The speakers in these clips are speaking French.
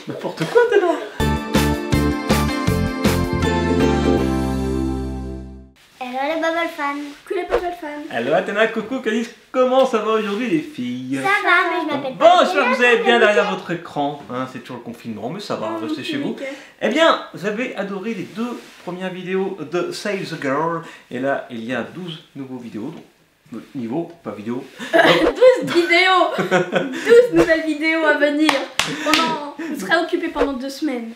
N'importe quoi, t'es là. Hello les Bubble fans. Coucou les Bubble fans. Hello Athéna, coucou Calice, comment ça va aujourd'hui les filles? Ça va, mais je m'appelle pas. Bon, j'espère que vous allez bien derrière votre écran, hein, c'est toujours le confinement, mais ça va, restez chez vous. Eh bien, vous avez adoré les 2 premières vidéos de Save the Girl, et là, il y a 12 nouveaux vidéos, donc niveau, pas vidéo. 12 vidéos 12 nouvelles vidéos à venir. On sera occupé pendant 2 semaines.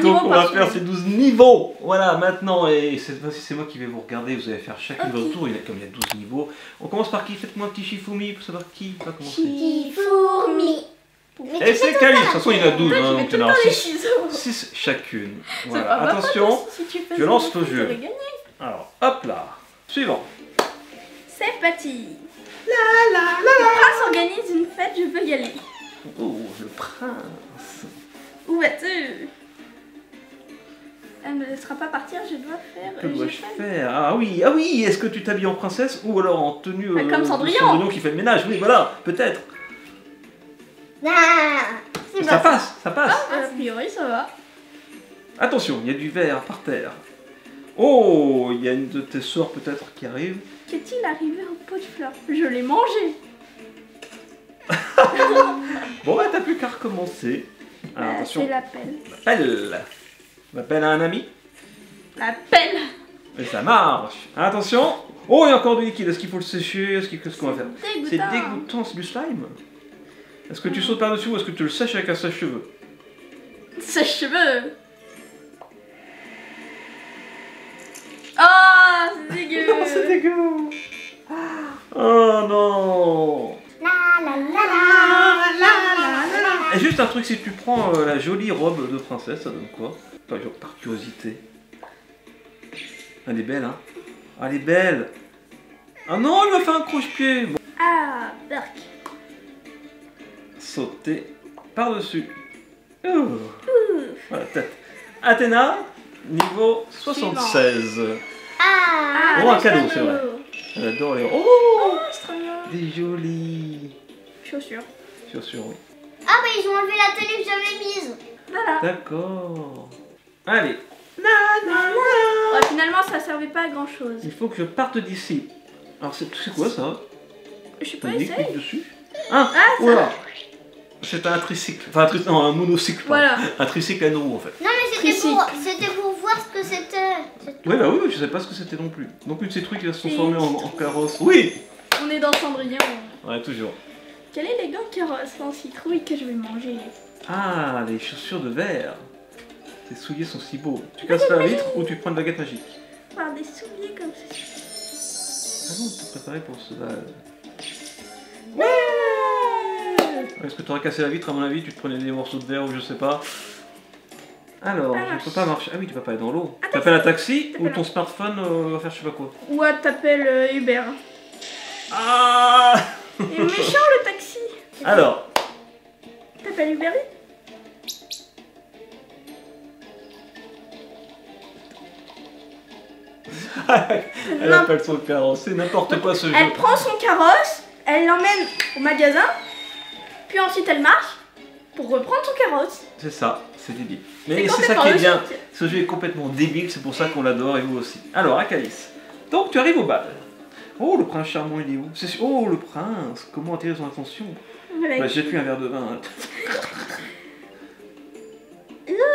Donc on va faire ces 12 niveaux. Voilà, maintenant, et cette fois-ci c'est moi qui vais vous regarder, vous allez faire chacun votre tour, comme il y a 12 niveaux. On commence par qui? Faites-moi un petit Shifumi pour savoir qui va commencer. Shifumi. Et c'est Calice, de toute façon il y en a 12, hein, donc il y en a 6 6 chacune. Voilà, attention, je lance le jeu. Alors, hop là, suivant. C'est parti. Le prince organise une fête, je veux y aller. Oh, le prince. Où vas-tu? Elle ne me laissera pas partir, je dois faire... Que dois-je faire? Ah oui, est-ce que tu t'habilles en princesse ou alors en tenue comme Cendrillon qui fait le ménage? Oui, voilà, peut-être. Ah, Ça passe, ça passe. A priori, ça va. Attention, il y a du verre par terre. Oh, il y a une de tes sœurs peut-être qui arrive. Qu'est-il arrivé au pot de fleurs? Je l'ai mangé. Bon, bah t'as plus qu'à recommencer. Alors, attention. C'est la pelle. Pelle. La pelle à un ami. La pelle. Et ça marche. Attention. Oh, il y a encore du liquide. Est-ce qu'il faut le sécher? Qu'est-ce qu'on va faire? C'est dégoûtant, c'est du slime. Est-ce que tu sautes par-dessus ou est-ce que tu le sèches avec un sèche-cheveux? Sèche-cheveux. Oh, c'est dégueu. Non, c'est dégueu. Oh non. Et juste un truc, si tu prends la jolie robe de princesse, ça donne quoi? Par curiosité. Elle est belle, hein? Ah, elle est belle. Ah non, elle m'a fait un croche-pied. Bon. Ah, Berk. Sauter par-dessus. Voilà, tête. Athéna, niveau 76. Ah, Oh, un cadeau, c'est vrai. Elle adore les... Oh, c'est trop bien. Des jolies Chaussures. chaussures, oui. Ah, bah ils ont enlevé la tenue que j'avais mise. Voilà. D'accord. Allez. Ouais, finalement, ça servait pas à grand chose. Il faut que je parte d'ici. Alors, c'est quoi ça? Je sais pas, T'as dit essaye. clic dessus. Ah, Ah, ça. voilà. C'est un tricycle. Enfin, non, un monocycle. Voilà. Un tricycle à une roue, en fait. Non, mais c'était pour voir ce que c'était. Oui, bah oui, je sais pas ce que c'était non plus. Donc, une de ces trucs qui va se transformer en carrosse. Oui. On est dans Cendrillon. Ouais, toujours. Quel élégant carrosse en citrouille que je vais manger. Ah, les chaussures de verre. Tes souliers sont si beaux. Tu casses la vitre ou tu prends une baguette magique? Par des souliers comme ça. Ah non, t'es préparé pour cela. Ouais. Est-ce que tu aurais cassé la vitre? À mon avis, tu te prenais des morceaux de verre ou je sais pas. Alors, je peux pas marcher. Ah oui, tu peux pas aller dans l'eau. T'appelles un taxi ou ton smartphone va faire je sais pas quoi. Ou t'appelles Uber. Ah. Il est méchant le taxi. Alors. T'appelles Uber Eats? Elle appelle son carrosse, c'est n'importe quoi ce jeu. Elle prend son carrosse, elle l'emmène au magasin, puis ensuite elle marche pour reprendre son carrosse. C'est ça, c'est débile. Mais C'est c'est ça qui est bien. logique. Ce jeu est complètement débile, c'est pour ça qu'on l'adore et vous aussi. Alors, Akalis. Donc, tu arrives au bal. Oh, le prince charmant, il est où? Oh, le prince. Comment attirer son attention? Voilà. Bah, j'ai plus un verre de vin.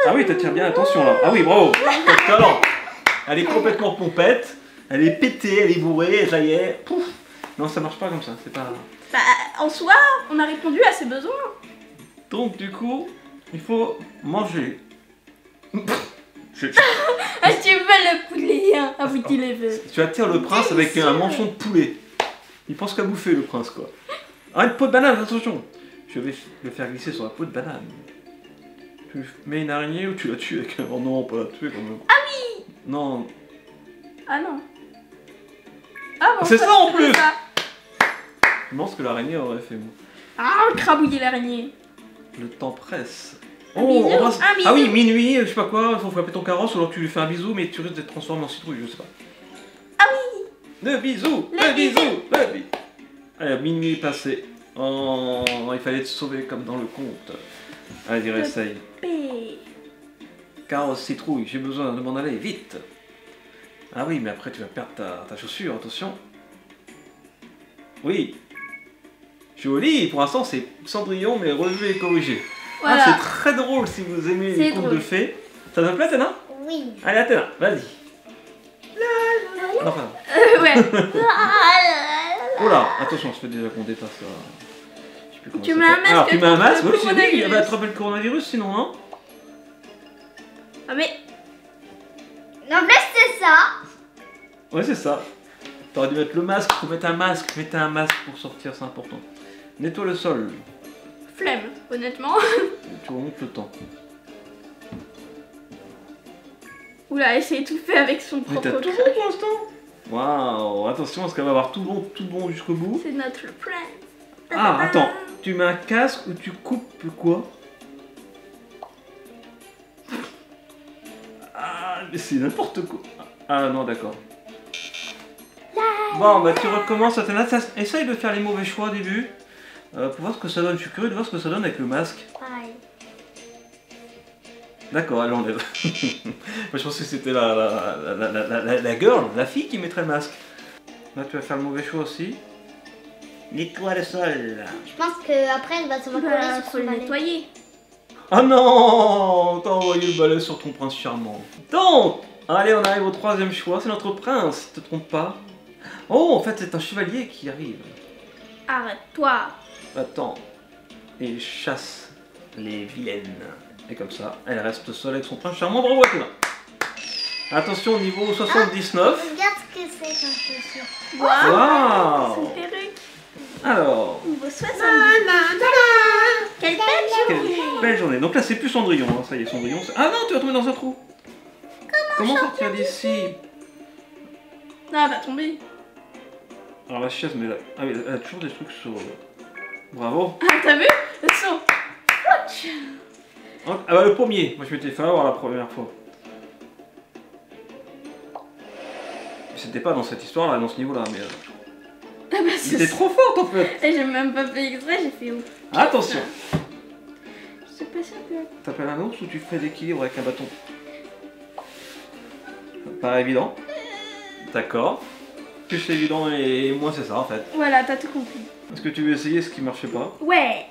Ah oui, t'attires bien l'attention là. Ah oui, bravo. T'as de talent. Elle est complètement pompette. Elle est pétée, elle est bourrée, ça y est. Pouf. Non, ça marche pas comme ça. C'est pas. Bah, en soi, on a répondu à ses besoins. Donc, du coup, il faut manger. Ah, tu veux le poulet, hein? Ah oui, tu les veux. Tu attires le prince avec un manchon de poulet. Il pense qu'à bouffer le prince quoi. Ah, une peau de banane, attention. Je vais le faire glisser sur la peau de banane. Tu mets une araignée ou tu la tues avec un... Oh non, pas la tuer quand même. Ah oui. Non. Ah non. Ah bon, C'est ça en plus. ça. Je pense que l'araignée aurait fait moi. Ah, le crabouiller l'araignée. Le temps presse. Un bisou, un bisou. Ah oui, minuit, je sais pas quoi, il faut frapper ton carrosse ou alors tu lui fais un bisou mais tu risques d'être transformé en citrouille, je sais pas. Ah oui. Le bisou, Le bisou, le bisou. Allez, minuit est passé. Oh, il fallait te sauver comme dans le conte. Allez, réessaye. P. Carrosse, citrouille, j'ai besoin de m'en aller, vite. Ah oui, mais après tu vas perdre ta chaussure, attention. Oui. Joli, pour l'instant c'est Cendrillon, mais revu et corrigé. Voilà. Ah, c'est très drôle si vous aimez les contes de fées. Ça te plaît, Athéna? Oui. Allez, Athéna, vas-y. Non, pardon. Ouais. Oh là, attention, ça fait déjà qu'on dépasse ça. Je sais plus comment Tu ça mets un fait. masque Alors, tu mets un contre masque, le oui, c'est lui, coronavirus. il va attraper le coronavirus sinon, non? Ah mais Non, mais c'est ça. Ouais, c'est ça. T'aurais dû mettre le masque, faut mettre un masque. Mettez un masque pour sortir, c'est important. Nettoie le sol. flemme, honnêtement. Tu remontes le temps. Oula, elle s'est étouffée avec son Mais t'as propre tout bon pour l'instant. Waouh, attention parce qu'elle va avoir tout bon jusqu'au bout. C'est notre plan. Ah, attends, tu mets un casque ou tu coupes quoi? Ah, mais c'est n'importe quoi. Ah non, d'accord. Bon, bah tu recommences, Athéna. Essaye de faire les mauvais choix au début. Pour voir ce que ça donne. Je suis curieux de voir ce que ça donne avec le masque. Pareil. D'accord, elle enlève. Moi je pensais que c'était la girl, la fille qui mettrait le masque. Là tu vas faire le mauvais choix aussi. Nettoie le sol. Je pense qu'après, elle va se recoller Bah, sur faut son le balai. nettoyer. Oh non, t'as envoyé le balai sur ton prince charmant. Donc, allez, on arrive au troisième choix. C'est notre prince, te trompe pas. Oh, en fait c'est un chevalier qui arrive. Arrête-toi. Attends. Et il chasse les vilaines. Et comme ça, elle reste seule avec son prince charmant. Bravo Athéna. Attention, niveau 79. Regarde ce que c'est comme chaussure. Waouh. C'est une perruque. Alors, Niveau 70. Quelle belle quelle journée. belle journée. Donc là, c'est plus Cendrillon. Hein. Ça y est, Cendrillon. Ah non, tu vas tomber dans un trou. Comment sortir d'ici? Non, elle va tomber. Alors la chaise, mais ah, oui, elle a toujours des trucs sur. Bravo. Ah, t'as vu le saut. Ah bah le premier. Moi, je m'étais fait avoir la première fois. C'était pas dans cette histoire-là, dans ce niveau-là, mais. Ah bah, Il était trop forte en fait. Et j'ai même pas fait exprès, j'ai fait où? Attention. C'est pas ça que. T'appelles un ours ou tu fais l'équilibre avec un bâton? Pas évident. D'accord. Plus c'est évident et moins c'est ça en fait. Voilà, t'as tout compris. Est-ce que tu veux essayer ce qui marchait pas? Ouais.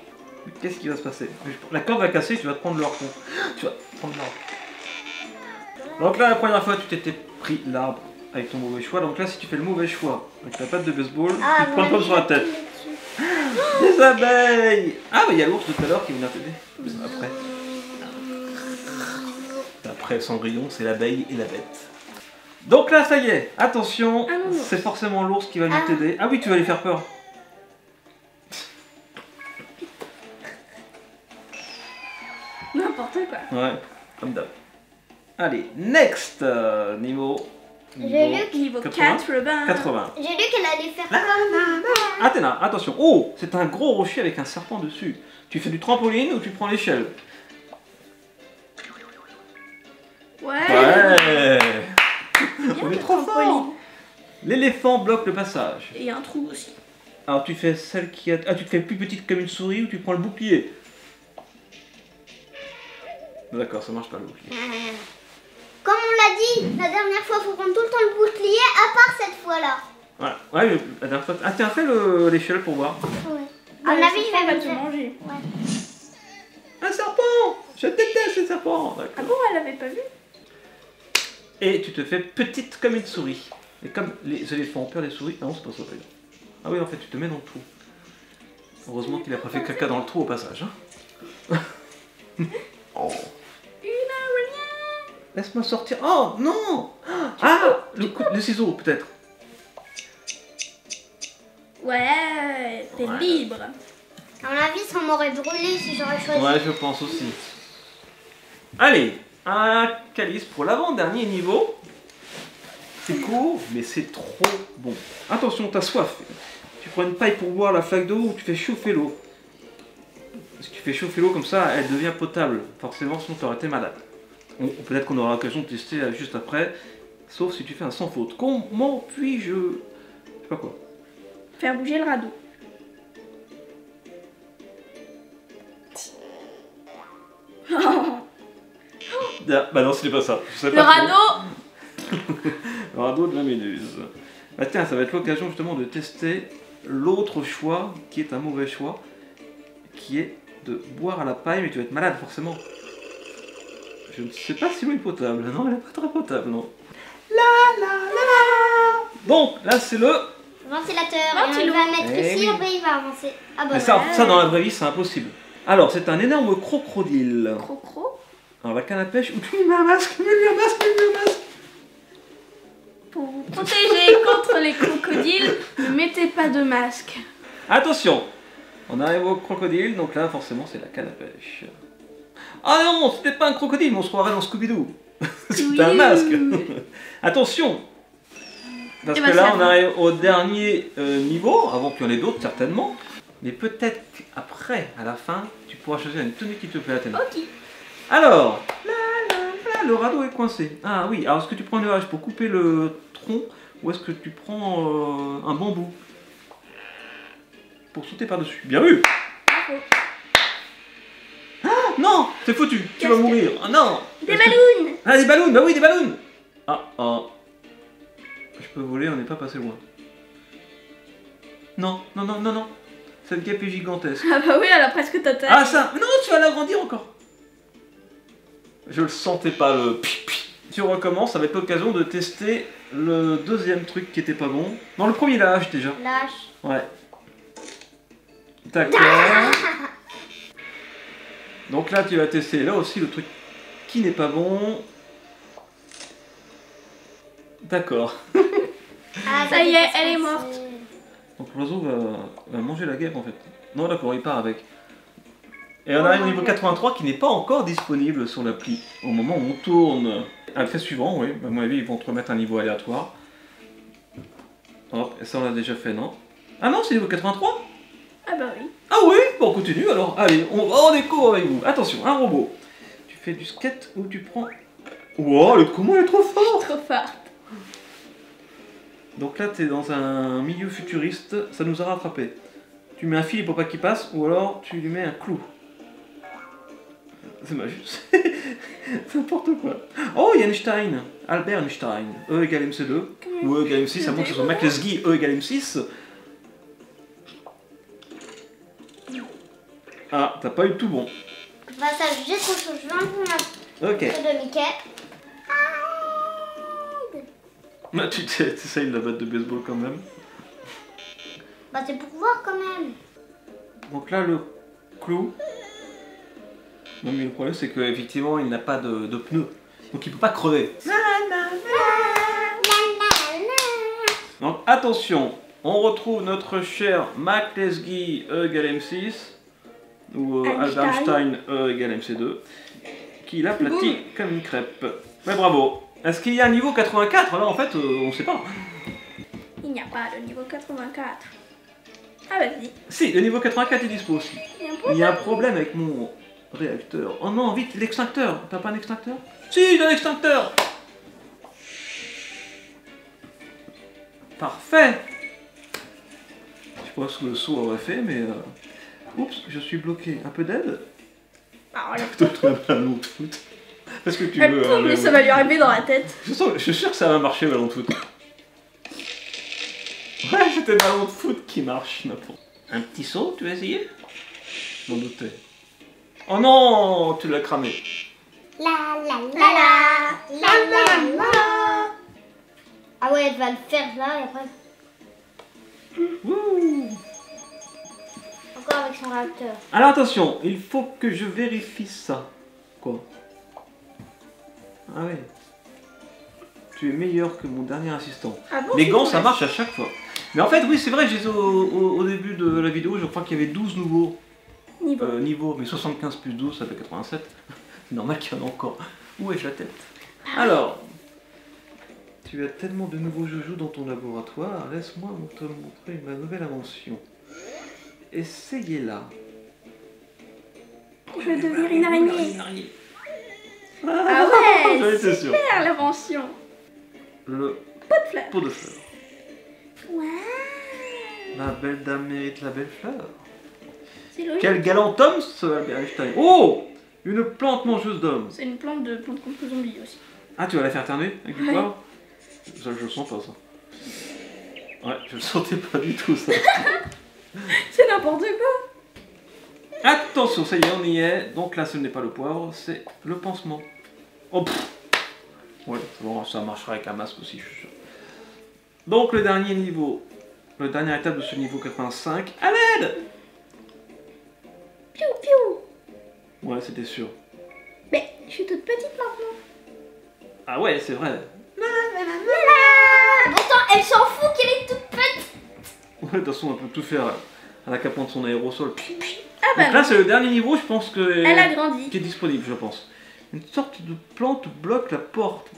Qu'est-ce qui va se passer? La corde va casser, tu vas te prendre le harpon. Tu vas te prendre l'arbre. Donc là, la première fois, tu t'étais pris l'arbre avec ton mauvais choix. Donc là, si tu fais le mauvais choix avec ta patte de baseball, tu te prends une pomme sur la tête. Des abeilles! Ah, mais il y a l'ours tout à l'heure qui vient t'aider. Après. Après Cendrillon, c'est l'abeille et la bête. Donc là, ça y est, attention, Ah non, non. c'est forcément l'ours qui va nous t'aider. Ah oui, tu vas lui faire peur. N'importe quoi. Ouais, comme d'hab. Allez, next niveau. J'ai lu Niveau 80. 80. 80. J'ai lu qu'elle allait faire comme... Athéna, attention. Oh, c'est un gros rocher avec un serpent dessus. Tu fais du trampoline ou tu prends l'échelle? Ouais. Ouais. Bien On est le trop trampoline. fort. L'éléphant bloque le passage. Et un trou aussi. Alors tu fais celle qui a... Ah, tu te fais plus petite comme une souris ou tu prends le bouclier? D'accord, ça marche pas le bouclier. Comme on l'a dit la dernière fois, faut prendre tout le temps le bouclier, à part cette fois-là. Ouais, mais la dernière fois... Ah tiens, fais l'échelle pour voir. Ouais. À À mon mon avis, avis, il il va va te me faire. manger. Un serpent! Je déteste les serpents! Ah D'accord. bon, elle avait pas vu? Et tu te fais petite comme une souris. Et comme les éléphants ont peur des souris... Ah non, c'est pas ça d'ailleurs. Ah oui, en fait, tu te mets dans le trou. Heureusement qu'il a pas fait caca dans le trou au passage. Hein. Oh. Une araignée. Laisse-moi sortir. Oh non! Ah! Le ciseau, peut-être. Ouais, t'es Ouais. libre. À mon avis, ça m'aurait brûlé si j'aurais choisi. Ouais, je pense aussi. Allez, un calice pour l'avant-dernier niveau. C'est court, mais c'est trop bon. Attention, t'as soif. Tu prends une paille pour boire la flaque d'eau ou tu fais chauffer l'eau. Si tu fais chauffer l'eau comme ça, elle devient potable. Forcément, sinon t'aurais été malade. Peut-être qu'on aura l'occasion de tester juste après. Sauf si tu fais un sans faute. Comment puis-je... Je sais pas quoi. Faire bouger le radeau. Ah, bah non, c'était pas ça. Je sais Le pas radeau. Le radeau de la méduse. Bah tiens, ça va être l'occasion justement de tester l'autre choix, qui est un mauvais choix, qui est de boire à la paille, mais tu vas être malade forcément. Je ne sais pas si l'eau est potable. Non, elle n'est pas très potable, non. Donc, là c'est le... Ventilateur. Et on Ventilo. va mettre Eh ici, oui. après il va avancer. Ah bah Mais ça, voilà. ça, dans la vraie vie, c'est impossible. Alors, c'est un énorme crocodile. Crocro. Alors, la canne à pêche, où tu lui mets un masque, mets-lui un masque, mets-lui un masque. Pour vous protéger contre les crocodiles, ne mettez pas de masque. Attention, on arrive au crocodile, donc là, forcément, c'est la canne à pêche. Ah non, c'était pas un crocodile, on se croirait dans Scooby-Doo. C'était un Oui. masque. Attention, parce Eh que ben, là, c'est on à arrive au dernier niveau, avant qu'il y en ait d'autres, certainement. Mais peut-être qu'après, à la fin, tu pourras choisir une tenue qui te plaît à ta Ok. Alors, là, le radeau est coincé. Ah oui, alors est-ce que tu prends une hache pour couper le tronc ou est-ce que tu prends un bambou pour sauter par-dessus? Bien vu. Bravo. Ah, non, c'est foutu, tu Qu'est-ce vas que- mourir. Ah non. Des Est-ce que- ballons. Ah, des ballons, bah oui, des ballons. Ah. Je peux voler, on n'est pas passé loin. Non. Cette guêpe est gigantesque. Ah bah oui, elle a presque ta taille. Ah ça, non, tu vas l'agrandir encore. Je le sentais pas le pipi. Tu recommences, ça va être l'occasion de tester le deuxième truc qui était pas bon. Non, le premier la hache déjà. Lâche. Ouais. D'accord. Donc là, tu vas tester là aussi le truc qui n'est pas bon. D'accord. Ah, Ça y est, dépasse elle est pas, morte. c'est- Donc l'oiseau va manger la guêpe en fait. Non, d'accord, il part avec. Et on arrive au niveau 83 qui n'est pas encore disponible sur l'appli au moment où on tourne. À le fait suivant, oui, à mon avis, ils vont te remettre un niveau aléatoire. Hop, et ça on l'a déjà fait, non? Ah non, c'est niveau 83? Ah bah oui. Ah oui, bon, on continue alors. Allez, on découvre avec vous. Attention, un robot. Tu fais du skate ou tu prends. Wow, comment elle est trop forte! Trop fort. Donc là, t'es dans un milieu futuriste, ça nous a rattrapé. Tu mets un fil pour pas qu'il passe, ou alors tu lui mets un clou. C'est magique. C'est n'importe quoi. Oh, il y a Einstein. Albert Einstein. E égale MC2. Ou E égale M6, ça montre que son McLesguy E égale M6. Ah, t'as pas eu tout bon. Bah ça, j'ai trop chaud. Je vais enlever ma Ok. queue de Mickey. Bah, tu essayes de la batte de baseball quand même. Bah c'est pour voir quand même. Donc là, le clou. Non, mais le problème, c'est qu'effectivement, il n'a pas de pneus. Donc il peut pas crever. Donc attention, on retrouve notre cher McLesguy E égale M6. Ou Albert Einstein E égale MC2. Qui l'aplatit comme une crêpe. Mais bravo. Est-ce qu'il y a un niveau 84? Là, en fait, on sait pas. Il n'y a pas de niveau 84. Ah vas-y. Si, le niveau 84 est dispo aussi. Il y a un Il problème. y a un problème avec mon réacteur. Oh non, vite, l'extincteur. T'as pas un extincteur? Si, j'ai un extincteur. Parfait. Je pense que le saut aurait fait, mais... Oups, je suis bloqué. Un peu d'aide? Ah, elle Toi, tu as un ballon de foot. Est-ce que tu elle veux... tombe, mais ça va lui arriver dans la tête. Je suis sûr que ça va marcher, ballon de foot. Ouais, c'était le ballon de foot qui marche, n'importe. Un petit saut, tu veux essayer? Je m'en doutais. Oh non, tu l'as cramé. La la la la la la la. Ah ouais, elle va le faire là et après Wouh. encore avec son réacteur. Alors attention, il faut que je vérifie ça. Quoi? Ah ouais. Tu es meilleur que mon dernier assistant. Ah bon, Les c'est gants, vrai. ça marche à chaque fois. Mais en fait, oui, c'est vrai, j'ai dit au début de la vidéo, je crois qu'il y avait 12 nouveaux Niveau. niveaux, mais 75 plus 12, ça fait 87. C'est normal qu'il y en ait encore. Où est-ce la tête? Alors, tu as tellement de nouveaux joujoux dans ton laboratoire, laisse-moi te montrer ma nouvelle invention. Essayez-la. Je vais devenir une araignée. araignée. Ah ouais, J'en étais sûr. super l'invention. Le Pas de fleurs. pot de fleurs. Waouh. La belle dame mérite la belle fleur. C'est logique. Quel galant homme ce Albert Einstein. Oh! Une plante mangeuse d'hommes. C'est une plante contre zombie aussi. Ah, tu vas la faire terner avec du poivre? Ça, je le sens pas, ça. Ouais, je le sentais pas du tout, ça. C'est n'importe quoi. Attention, ça y est, on y est. Donc là, ce n'est pas le poivre, c'est le pansement. Oh, pff. Ouais, bon, ça marchera avec un masque aussi, je suis sûr. Donc, le dernier niveau, la dernière étape de ce niveau 85. À l'aide! Piou piou. Ouais, c'était sûr. Mais je suis toute petite maintenant. Ah ouais, c'est vrai. Pourtant, elle s'en fout qu'elle est toute petite. Ouais, de toute façon, on peut tout faire à la capant de son aérosol. Ah bah Donc là, non. c'est le dernier niveau, je pense que Elle a grandi. qui est disponible, je pense. Une sorte de plante bloque la porte.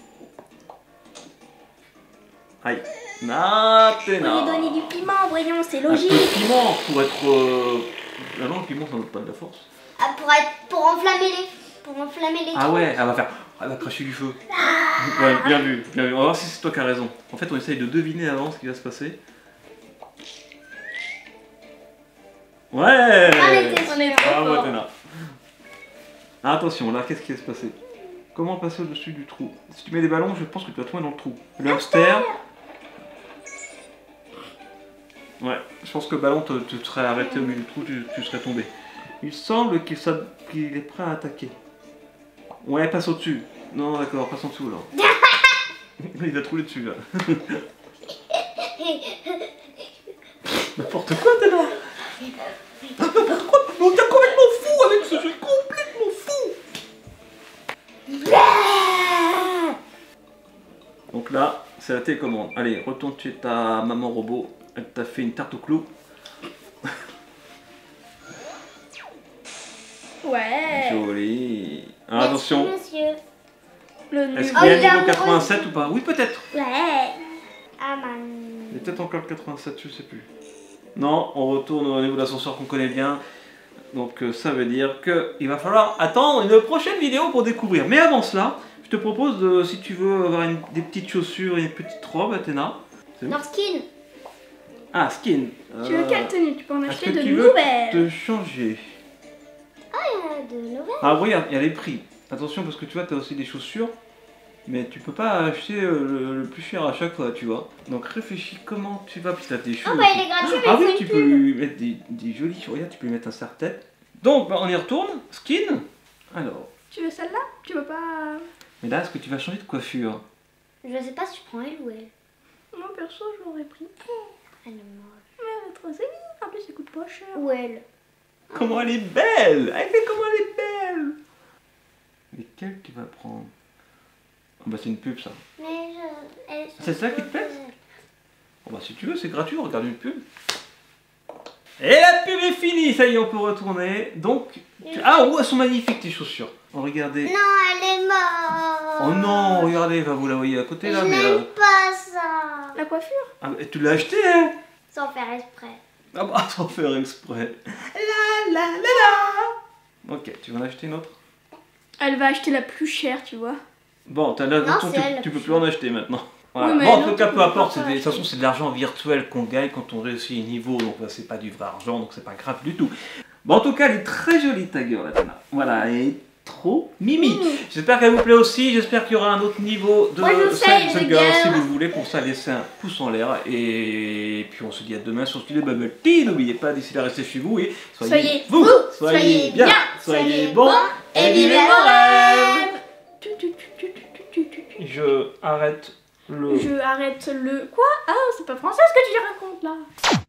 Aïe. On Nathéna. lui donner du piment, voyons, c'est Un peu logique. de piment pour être. Ah non, le piment, ça donne pas de la force. Ah, pour enflammer les Ah trous. ouais, elle va cracher du feu. Ouais, bien vu, bien vu. On va voir si c'est toi qui as raison. En fait, on essaye de deviner avant ce qui va se passer. Ouais. On est trop Bravo, fort. Athéna. Ah, attention, là, qu'est-ce qui va se passer? Comment passer au-dessus du trou? Si tu mets des ballons, je pense que tu vas tomber dans le trou. Le hamster. Ouais, je pense que le ballon te serait arrêté au milieu du trou, tu serais tombé. Il semble qu'il est prêt à attaquer. Ouais, passe au-dessus. Non, d'accord, passe en dessous alors. Il va trouver dessus là. N'importe quoi, t'es là. N'importe quoi. On est complètement fou avec ce jeu, complètement fou. Donc là, c'est la télécommande. Allez, retourne chez ta maman robot. Elle t'a fait une tarte au clou. Ouais. Joli. Ah, Merci, attention. monsieur. Le Est-ce nu. qu'il y a Oh, il le est niveau amoureux. 87 ou pas? Oui, peut-être. Ouais. Ah, man. Il y a peut-être encore le 87, je sais plus. Non, on retourne au niveau de l'ascenseur qu'on connaît bien. Donc ça veut dire qu'il va falloir attendre une prochaine vidéo pour découvrir. Mais avant cela, je te propose, si tu veux avoir des petites chaussures et une petite robe, Athéna. C'est où? Leur skin. Ah, skin. Tu veux quelle tenue? Tu peux en est-ce acheter que de tu veux nouvelles. te changer? De nouvelles. Ah, regarde, il y a les prix. Attention, parce que tu vois, tu as aussi des chaussures. Mais tu peux pas acheter le plus cher à chaque fois, tu vois. Donc réfléchis comment tu vas, puis t'as tes cheveux. Ah, bah, il est gratuit, mais Ah il oui, faut tu une peux pub. lui mettre des jolis regarde, tu peux lui mettre un serre-tête. Donc, bah, on y retourne. Skin. Alors. Tu veux celle-là? Tu veux pas... Mais là, est-ce que tu vas changer de coiffure? Je sais pas si tu prends elle ou elle. Moi perso, je l'aurais pris. Elle est moche. Mais elle est trop jolie. En plus, ça coûte pas cher. Ou elle. Comment elle est belle! Elle fait comment elle est belle! Lesquelles tu vas prendre? Ah bah c'est une pub ça. Mais C'est ça qui te plaît? Bon bah si tu veux, c'est gratuit, regarde une pub. Et la pub est finie, ça y est, on peut retourner. Donc, ah ouais, elles sont magnifiques tes chaussures. Oh, regardez. Non, elle est morte. Oh non, regardez, vous la voyez à côté là, Je mais n'aime pas ça. La coiffure? ah, mais tu l'as acheté, hein? Sans faire exprès. Ah bah sans faire exprès. La la la la. Ok, tu vas en acheter une autre? Elle va acheter la plus chère, tu vois. Bon, t'as là, Non, attention, c'est elle, tu peux la plus en acheter maintenant. Voilà. Oui, mais Bon, en non, tout cas, tu peu peux importe, pas de toute acheter. façon, c'est de l'argent virtuel qu'on gagne quand on réussit un niveau, donc c'est pas du vrai argent, donc c'est pas grave du tout. Bon, en tout cas, elle est très jolie ta gueule, Athéna. Voilà, elle est trop mimi. J'espère qu'elle vous plaît aussi, j'espère qu'il y aura un autre niveau de Moi, je sais, Save the les Girl gars. si vous le voulez. Pour ça, laissez un pouce en l'air. Et puis, on se dit à demain sur Studio Bubble Tea. N'oubliez pas, d'ici là, restez chez vous et Soyez vous, vous, soyez bien, soyez bons et vivez vos rêves. Je arrête le... Je arrête le... Quoi? Ah, c'est pas français ce que tu racontes là.